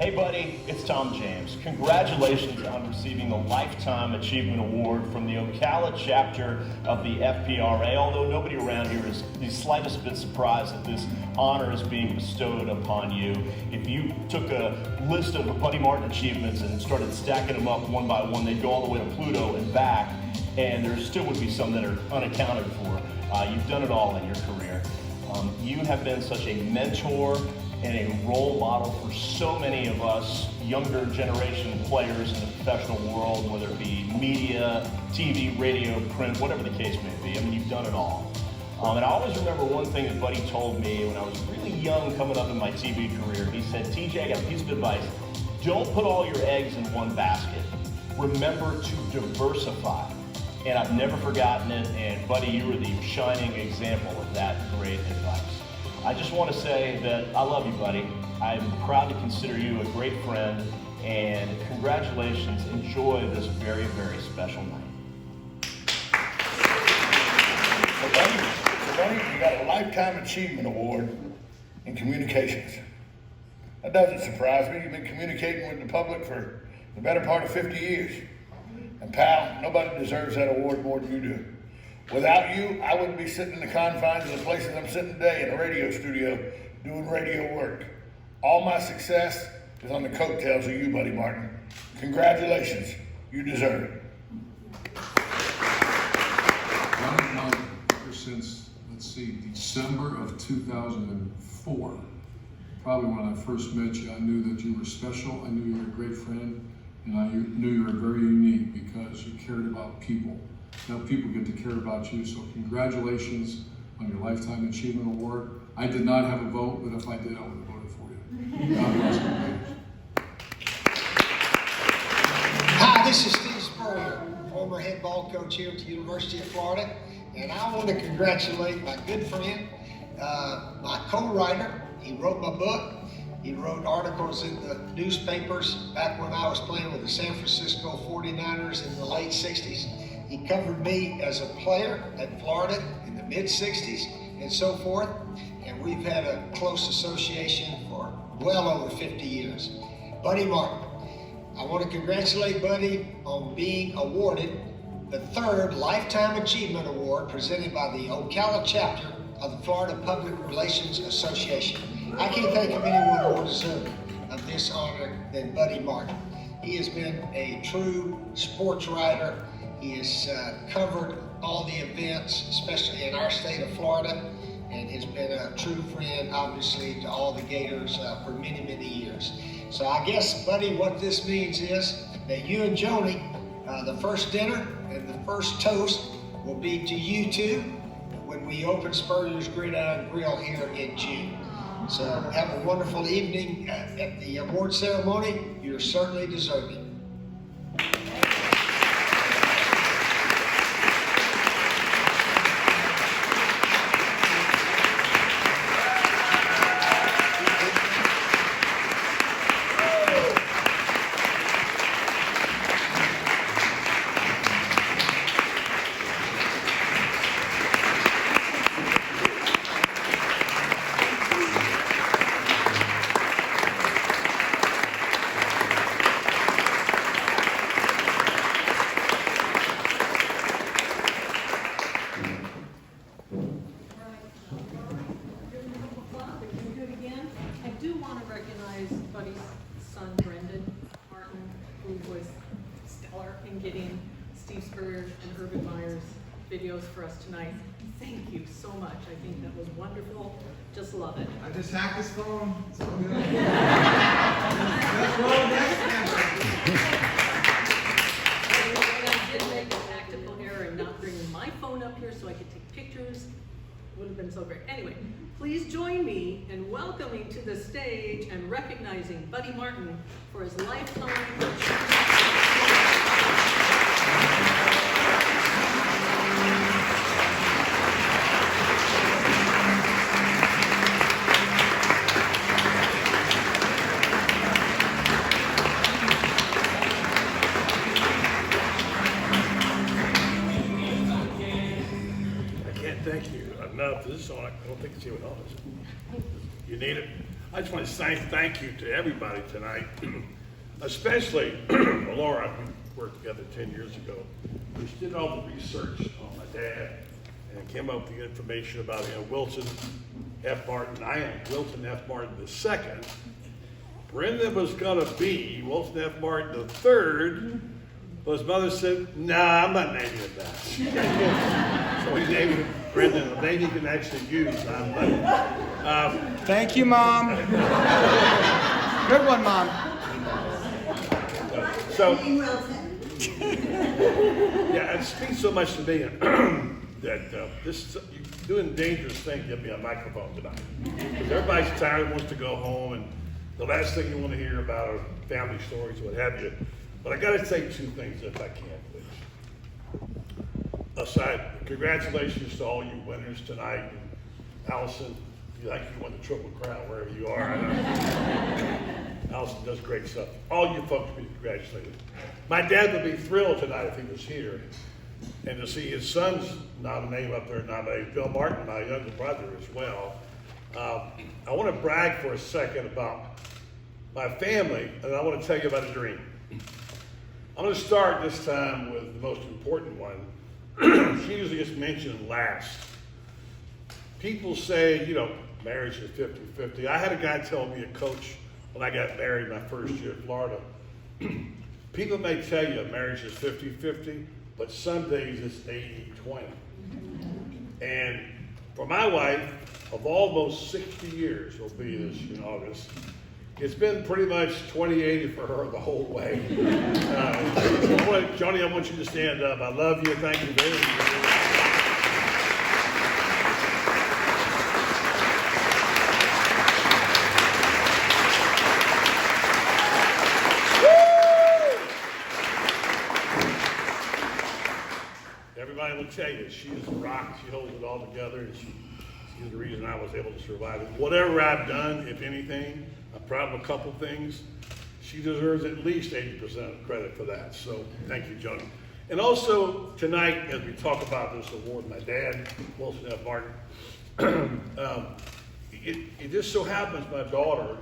Hey buddy, it's Tom James. Congratulations on receiving the Lifetime Achievement Award from the Ocala chapter of the FPRA, although nobody around here is the slightest bit surprised that this honor is being bestowed upon you. If you took a list of Buddy Martin achievements and started stacking them up one by one, they'd go all the way to Pluto and back, and there still would be some that are unaccounted for. You've done it all in your career. You have been such a mentor and a role model for so many of us younger generation players in the professional world, whether it be media, TV, radio, print, whatever the case may be. I mean, you've done it all. And I always remember one thing that Buddy told me when I was really young coming up in my TV career. He said, TJ, I got a piece of advice. Don't put all your eggs in one basket. Remember to diversify. And I've never forgotten it, and Buddy, you were the shining example of that great advice. I just want to say that I love you, buddy. I'm proud to consider you a great friend, and congratulations. Enjoy this very, very special night. So buddy, you got a Lifetime Achievement Award in communications. That doesn't surprise me. You've been communicating with the public for the better part of 50 years. And pal, nobody deserves that award more than you do. Without you, I wouldn't be sitting in the confines of the places I'm sitting today in a radio studio doing radio work. All my success is on the coattails of you, Buddy Martin. Congratulations. You deserve it. I've known ever since, December of 2004. Probably when I first met you, I knew that you were special. I knew you were a great friend, and I knew you were very unique because you cared about people. Now people get to care about you, so congratulations on your Lifetime Achievement Award. I did not have a vote, but if I did, I would have voted for you. God bless you. Hi, this is Steve Spurrier, former head ball coach here at the University of Florida, and I want to congratulate my good friend, my co-writer. He wrote my book. He wrote articles in the newspapers back when I was playing with the San Francisco 49ers in the late 60s. He covered me as a player at Florida in the mid-60s and so forth, and we've had a close association for well over 50 years. Buddy Martin, I want to congratulate Buddy on being awarded the 3rd Lifetime Achievement Award presented by the Ocala chapter of the Florida Public Relations Association. I can't think of anyone more deserving of this honor than Buddy Martin. He has been a true sports writer. He has covered all the events, especially in our state of Florida, and has been a true friend, obviously, to all the Gators for many, many years. So I guess, Buddy, what this means is that you and Joni, the first dinner and the first toast will be to you two when we open Spurrier's Gridiron Grill here in June. So have a wonderful evening at the award ceremony. You're certainly deserving. Buddy's son, Brendan Martin, who was stellar in getting Steve Spurrier and Urban Meyer's videos for us tonight. Thank you so much. I think that was wonderful. Just love it. I just hacked his phone. It's all good. Let's roll next. I did make a tactical error in not bringing my phone up here so I could take pictures. Would have been so great. Anyway, please join me in welcoming to the stage and recognizing Buddy Martin for his lifetime Thank you enough. This song, I don't think it's even on. You need it. I just want to say thank you to everybody tonight, especially Laura, who worked together 10 years ago, who did all the research on my dad and came up with the information about Wilson F. Martin. I am Wilson F. Martin II. Brenda was going to be Wilson F. Martin III, but his mother said, "Nah, I'm not naming it that." So he named it Brenda, the name he can actually use. Thank you, Mom. Good one, Mom. So, yeah, it speaks so much to me that you're doing a dangerous thing, give me a microphone tonight. Because everybody's tired, wants to go home, and the last thing you want to hear about are family stories, what have you. But I got to say two things if I can, please. Aside, congratulations to all you winners tonight. And Allison, you like you won the Triple Crown wherever you are. Allison does great stuff. All you folks be congratulated. My dad would be thrilled tonight if he was here. And to see his son's name up there nominated, Bill Martin, my younger brother as well. I want to brag for a second about my family, and I want to tell you about a dream. I'm going to start this time with the most important one. She usually gets mentioned last. People say, marriage is 50-50. I had a guy tell me, a coach, when I got married my first year in Florida, people may tell you marriage is 50-50, but some days it's 80-20. And for my wife, of almost 60 years, will be this in August, it's been pretty much 20-80 for her the whole way. Johnny, I want you to stand up. I love you. Thank you very much. Everybody will tell you, she is the rock. She holds it all together, and she's the reason I was able to survive it. Whatever I've done, if anything, I'm proud of a couple things. She deserves at least 80% of credit for that. So thank you, Joni. And also tonight, as we talk about this award, my dad, Wilson F. Martin, it just so happens my daughter,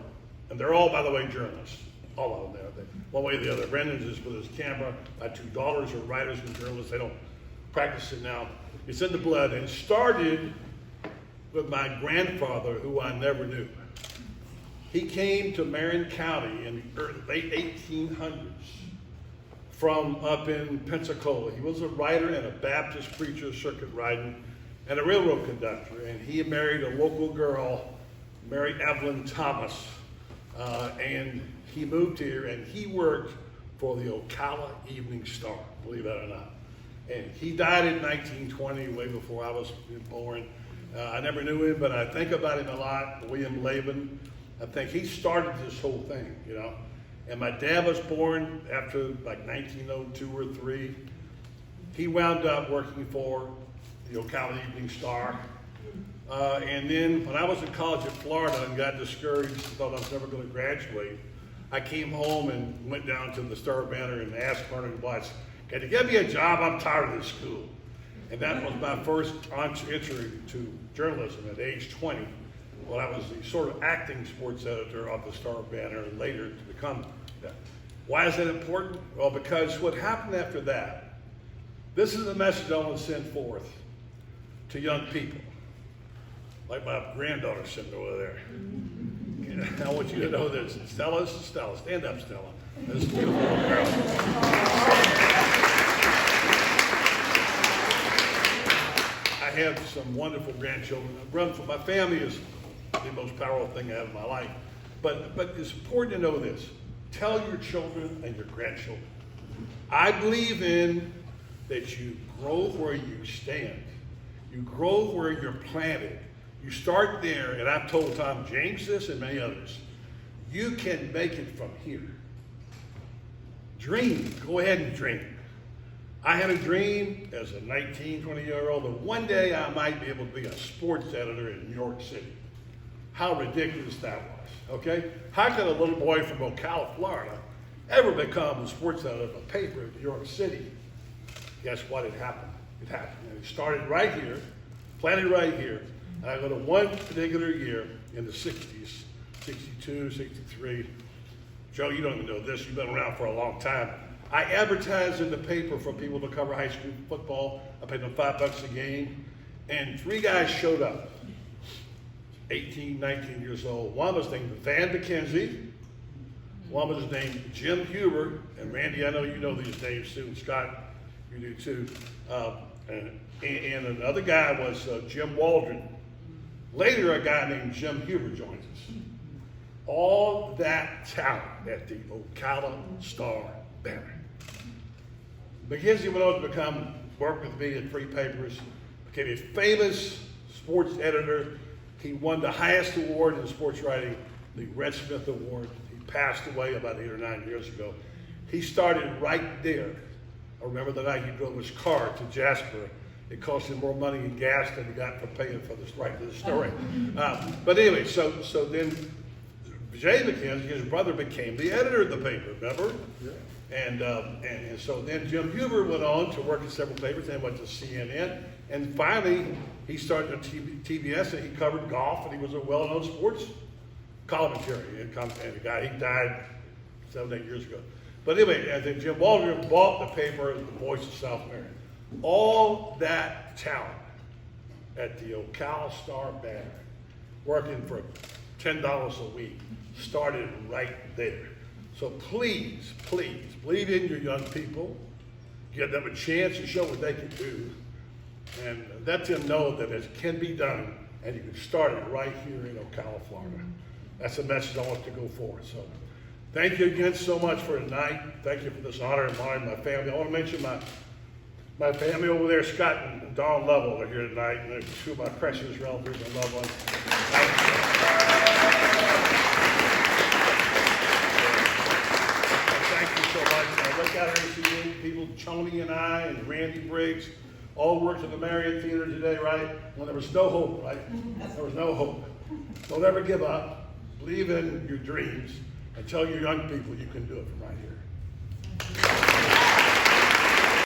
and they're all, by the way, journalists, all of them there. One way or the other. Brendan's is with his camera. My two daughters are writers and journalists. They don't practice it now. It's in the blood, and it started with my grandfather, who I never knew. He came to Marion County in the late 1800s from up in Pensacola. He was a writer and a Baptist preacher, circuit riding, and a railroad conductor. And he married a local girl, Mary Evelyn Thomas. And he moved here, and he worked for the Ocala Evening Star, believe that or not. And he died in 1920, way before I was born. I never knew him, but I think about him a lot. William Laban. I think he started this whole thing, And my dad was born after like 1902 or 3. He wound up working for the Ocala Evening Star. And then when I was in college at Florida and got discouraged and thought I was never going to graduate, I came home and went down to the Star Banner and asked Vernon Blatz, "Can you give me a job? I'm tired of this school." And that was my first entry to journalism at age 20. Well, I was the sort of acting sports editor of the Star Banner and later to become that. Why is that important? Well, because what happened after that, this is the message I want to send forth to young people, like my granddaughter sitting over there. I want you to know this. Stella. Stand up, Stella. This is a beautiful little girl. I have some wonderful grandchildren. My family is the most powerful thing I have in my life. But it's important to know this. Tell your children and your grandchildren. I believe in that you grow where you stand. You grow where you're planted. You start there, and I've told Tom James this and many others. You can make it from here. Dream. Go ahead and dream. I had a dream as a 19, 20-year-old that one day I might be able to be a sports editor in New York City. How ridiculous that was, okay? How could a little boy from Ocala, Florida, ever become the sports editor of a paper in New York City? Guess what? It happened. It happened. And it started right here, planted right here. And I go to one particular year in the 60s. 62, 63. Joe, you don't even know this, you've been around for a long time. I advertised in the paper for people to cover high school football. I paid them $5 a game, and 3 guys showed up, 18, 19 years old. One was named Van McKenzie, one was named Jim Huber, and Randy, I know you know these names too, and Scott, you do too. And another guy was Jim Waldron. Later, a guy named Jim Huber joins us. All that talent at the Ocala Star Banner. McKenzie went on to work with me at Free Papers, became a famous sports editor. He won the highest award in sports writing, the Red Smith Award. He passed away about 8 or 9 years ago. He started right there. I remember the night he drove his car to Jasper. It cost him more money in gas than he got for paying for this right to the story. But anyway, so then Jay McKenzie, his brother, became the editor of the paper, remember? Yeah. And so then Jim Huber went on to work at several papers and went to CNN. And finally, he started on TBS and he covered golf, and he was a well-known sports commentary. And the guy, he died 7, 8 years ago. But anyway, and then Jim Waldron bought the paper, The Voice of South Marion. All that talent at the Ocala Star Banner, working for $10 a week, started right there. So please, please, believe in your young people, give them a chance to show what they can do, and let them know that it can be done, and you can start it right here in Ocala, Florida. That's the message I want to go forward. So thank you again so much for tonight. Thank you for this honor and honoring my family. I want to mention my family over there, Scott and Dawn Lovell, are here tonight, and they're 2 of my precious relatives and loved ones. Thank you so much. I look out here and see people, Choni and I and Randy Briggs, all worked at the Marion Theater today, right? When there was no hope, right? There was no hope. Don't ever give up. Believe in your dreams and tell your young people you can do it from right here.